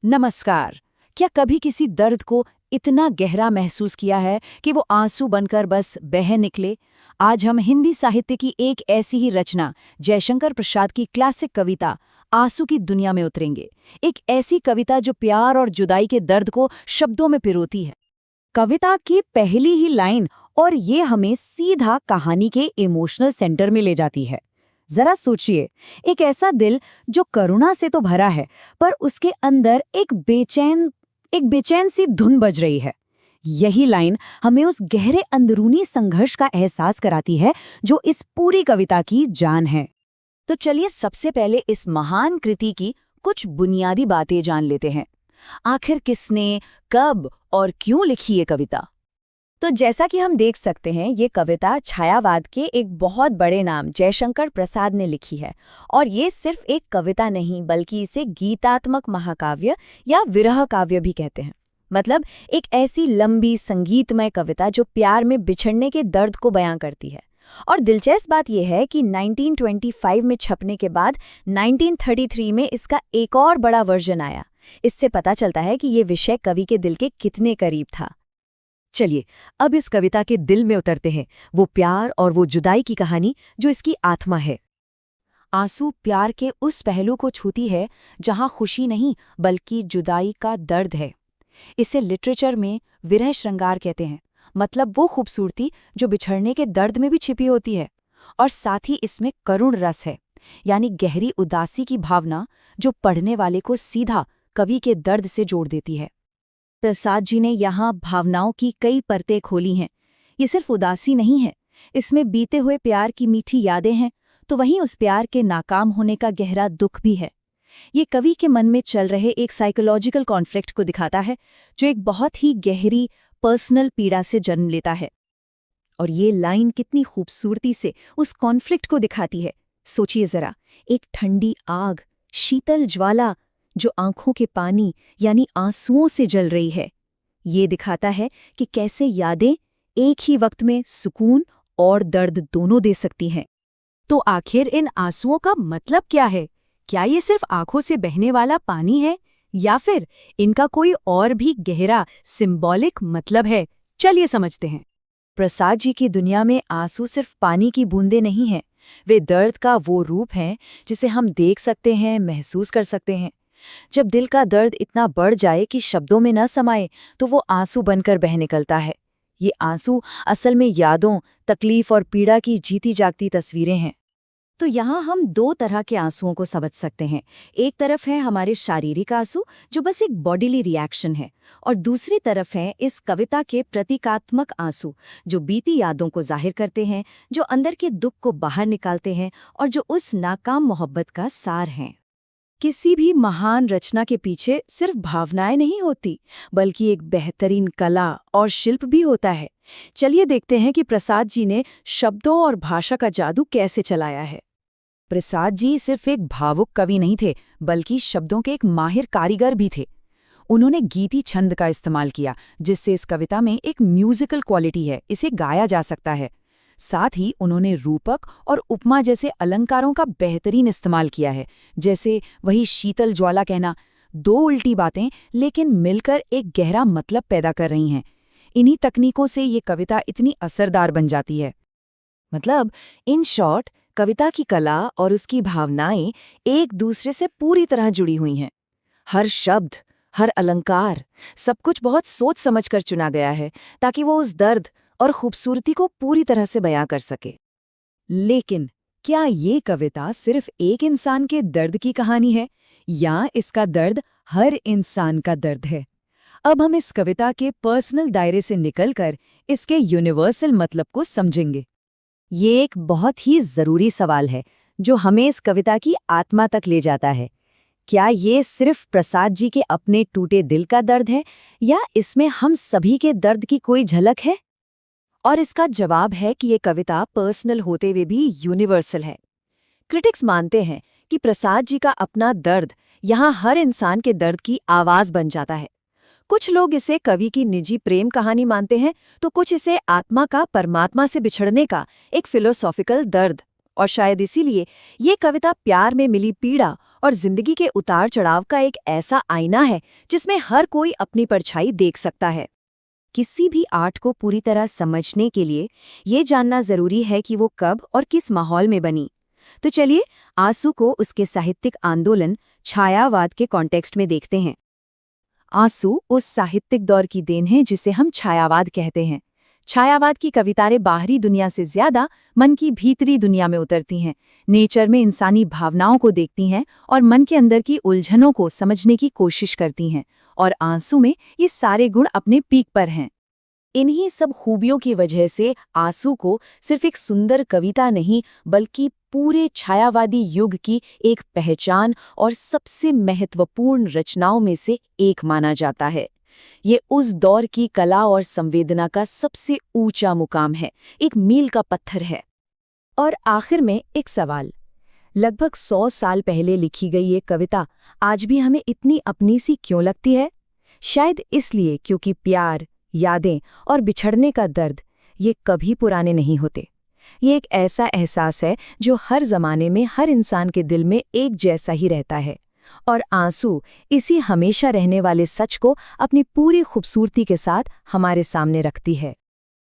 नमस्कार। क्या कभी किसी दर्द को इतना गहरा महसूस किया है कि वो आंसू बनकर बस बह निकले? आज हम हिंदी साहित्य की एक ऐसी ही रचना, जयशंकर प्रसाद की क्लासिक कविता आंसू की दुनिया में उतरेंगे। एक ऐसी कविता जो प्यार और जुदाई के दर्द को शब्दों में पिरोती है। कविता की पहली ही लाइन और ये हमें सीधा कहानी के इमोशनल सेंटर में ले जाती है। जरा सोचिए, एक ऐसा दिल जो करुणा से तो भरा है, पर उसके अंदर एक बेचैन सी धुन बज रही है। यही लाइन हमें उस गहरे अंदरूनी संघर्ष का एहसास कराती है जो इस पूरी कविता की जान है। तो चलिए सबसे पहले इस महान कृति की कुछ बुनियादी बातें जान लेते हैं। आखिर किसने, कब और क्यों लिखी ये कविता? तो जैसा कि हम देख सकते हैं, ये कविता छायावाद के एक बहुत बड़े नाम जयशंकर प्रसाद ने लिखी है। और ये सिर्फ एक कविता नहीं, बल्कि इसे गीतात्मक महाकाव्य या विरह काव्य भी कहते हैं। मतलब एक ऐसी लंबी संगीतमय कविता जो प्यार में बिछड़ने के दर्द को बयां करती है। और दिलचस्प बात यह है कि 1925 में छपने के बाद 1933 में इसका एक और बड़ा वर्जन आया। इससे पता चलता है कि ये विषय कवि के दिल के कितने करीब था। चलिए अब इस कविता के दिल में उतरते हैं, वो प्यार और वो जुदाई की कहानी जो इसकी आत्मा है। आंसू प्यार के उस पहलू को छूती है जहां खुशी नहीं बल्कि जुदाई का दर्द है। इसे लिटरेचर में विरह श्रृंगार कहते हैं। मतलब वो खूबसूरती जो बिछड़ने के दर्द में भी छिपी होती है। और साथ ही इसमें करुण रस है, यानी गहरी उदासी की भावना जो पढ़ने वाले को सीधा कवि के दर्द से जोड़ देती है। प्रसाद जी ने यहाँ भावनाओं की कई परतें खोली हैं। ये सिर्फ उदासी नहीं है, इसमें बीते हुए प्यार की मीठी यादें हैं, तो वहीं उस प्यार के नाकाम होने का गहरा दुख भी है। ये कवि के मन में चल रहे एक साइकोलॉजिकल कॉन्फ्लिक्ट को दिखाता है, जो एक बहुत ही गहरी पर्सनल पीड़ा से जन्म लेता है। और ये लाइन कितनी खूबसूरती से उस कॉन्फ्लिक्ट को दिखाती है। सोचिए जरा, एक ठंडी आग, शीतल ज्वाला जो आंखों के पानी यानी आंसुओं से जल रही है। ये दिखाता है कि कैसे यादें एक ही वक्त में सुकून और दर्द दोनों दे सकती हैं। तो आखिर इन आंसुओं का मतलब क्या है? क्या ये सिर्फ आंखों से बहने वाला पानी है, या फिर इनका कोई और भी गहरा सिंबॉलिक मतलब है? चलिए समझते हैं। प्रसाद जी की दुनिया में आंसू सिर्फ पानी की बूंदें नहीं हैं, वे दर्द का वो रूप हैं जिसे हम देख सकते हैं, महसूस कर सकते हैं। जब दिल का दर्द इतना बढ़ जाए कि शब्दों में न समाए, तो वो आंसू बनकर बह निकलता है। ये आंसू असल में यादों, तकलीफ और पीड़ा की जीती जागती तस्वीरें हैं। तो यहाँ हम दो तरह के आंसुओं को समझ सकते हैं। एक तरफ है हमारे शारीरिक आंसू, जो बस एक बॉडीली रिएक्शन है, और दूसरी तरफ है इस कविता के प्रतीकात्मक आंसू, जो बीती यादों को जाहिर करते हैं, जो अंदर के दुख को बाहर निकालते हैं और जो उस नाकाम मोहब्बत का सार हैं। किसी भी महान रचना के पीछे सिर्फ भावनाएं नहीं होती, बल्कि एक बेहतरीन कला और शिल्प भी होता है। चलिए देखते हैं कि प्रसाद जी ने शब्दों और भाषा का जादू कैसे चलाया है। प्रसाद जी सिर्फ एक भावुक कवि नहीं थे, बल्कि शब्दों के एक माहिर कारीगर भी थे। उन्होंने गीति छंद का इस्तेमाल किया, जिससे इस कविता में एक म्यूजिकल क्वालिटी है, इसे गाया जा सकता है। साथ ही उन्होंने रूपक और उपमा जैसे अलंकारों का बेहतरीन इस्तेमाल किया है, जैसे वही शीतल ज्वाला कहना। दो उल्टी बातें लेकिन मिलकर एक गहरा मतलब पैदा कर रही हैं। इन्हीं तकनीकों से ये कविता इतनी असरदार बन जाती है। मतलब इन शॉर्ट, कविता की कला और उसकी भावनाएं एक दूसरे से पूरी तरह जुड़ी हुई हैं। हर शब्द, हर अलंकार, सब कुछ बहुत सोच समझकर चुना गया है, ताकि वो उस दर्द और खूबसूरती को पूरी तरह से बयां कर सके। लेकिन क्या ये कविता सिर्फ एक इंसान के दर्द की कहानी है, या इसका दर्द हर इंसान का दर्द है? अब हम इस कविता के पर्सनल दायरे से निकलकर इसके यूनिवर्सल मतलब को समझेंगे। ये एक बहुत ही जरूरी सवाल है, जो हमें इस कविता की आत्मा तक ले जाता है। क्या ये सिर्फ प्रसाद जी के अपने टूटे दिल का दर्द है, या इसमें हम सभी के दर्द की कोई झलक है? और इसका जवाब है कि ये कविता पर्सनल होते हुए भी यूनिवर्सल है। क्रिटिक्स मानते हैं कि प्रसाद जी का अपना दर्द यहाँ हर इंसान के दर्द की आवाज बन जाता है। कुछ लोग इसे कवि की निजी प्रेम कहानी मानते हैं, तो कुछ इसे आत्मा का परमात्मा से बिछड़ने का एक फिलोसॉफिकल दर्द। और शायद इसीलिए ये कविता प्यार में मिली पीड़ा और जिंदगी के उतार चढ़ाव का एक ऐसा आईना है जिसमें हर कोई अपनी परछाई देख सकता है। किसी भी आर्ट को पूरी तरह समझने के लिए ये जानना जरूरी है कि वो कब और किस माहौल में बनी। तो चलिए आंसू को उसके साहित्यिक आंदोलन छायावाद के कॉन्टेक्स्ट में देखते हैं। आंसू उस साहित्यिक दौर की देन है जिसे हम छायावाद कहते हैं। छायावाद की कविताएं बाहरी दुनिया से ज्यादा मन की भीतरी दुनिया में उतरती हैं, नेचर में इंसानी भावनाओं को देखती हैं और मन के अंदर की उलझनों को समझने की कोशिश करती हैं। और आंसू में ये सारे गुण अपने पीक पर हैं। इन्हीं सब खूबियों की वजह से आंसू को सिर्फ एक सुंदर कविता नहीं बल्कि पूरे छायावादी युग की एक पहचान और सबसे महत्वपूर्ण रचनाओं में से एक माना जाता है। ये उस दौर की कला और संवेदना का सबसे ऊंचा मुकाम है, एक मील का पत्थर है। और आखिर में एक सवाल, लगभग 100 साल पहले लिखी गई ये कविता आज भी हमें इतनी अपनी सी क्यों लगती है? शायद इसलिए क्योंकि प्यार, यादें और बिछड़ने का दर्द ये कभी पुराने नहीं होते। ये एक ऐसा एहसास है जो हर जमाने में हर इंसान के दिल में एक जैसा ही रहता है। और आंसू इसी हमेशा रहने वाले सच को अपनी पूरी खूबसूरती के साथ हमारे सामने रखती है।